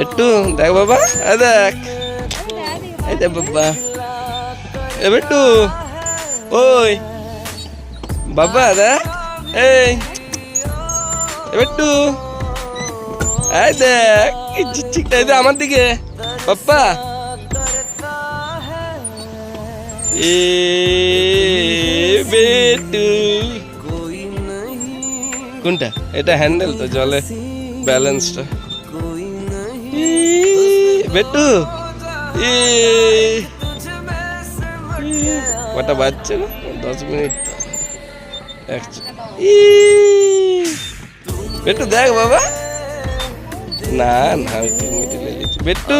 একটু দেখ বাবা, দেখ এই দেখ বাবা, একটু ওই বাবা দেখ, এই একটু এই দেখ ঠিকটা আমার দিকে বাপ্পা। এ বেটু কোনটা? এটা হ্যান্ডেল তো, জলে ব্যালেন্সটা। বেটু কটা বাজছে না? 10 মিনিট। বেটু দেখ বাবা, না না মিডিলে লিখছি। বেটু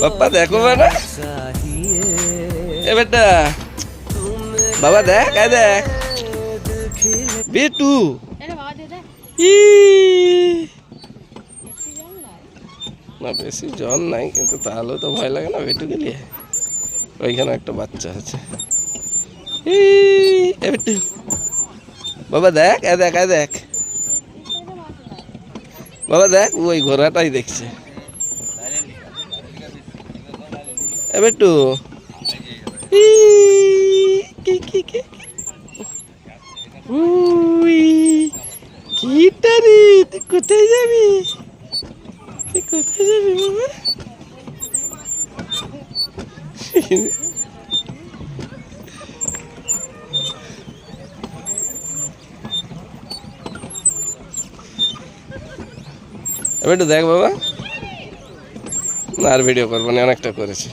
বাপ্পা দেখো না, এ বেটা বাবা দেখ, দেখ বেটু না, বেশি জল নাই, কিন্তু তাহলেও তো ভয় লাগে না বেটু গেলে। ওইখানে একটা বাচ্চা আছে। বেটু বাবা দেখ, দেখ দেখ বাবা দেখ, ওই ঘোড়াটাই দেখছে। বেটু কিটারি, তুই কোথায় যাবি? তুই কোথায় যাবি বাবা? এবার একটু দেখ বাবা, না আর ভিডিও করবো না, অনেকটা করেছি।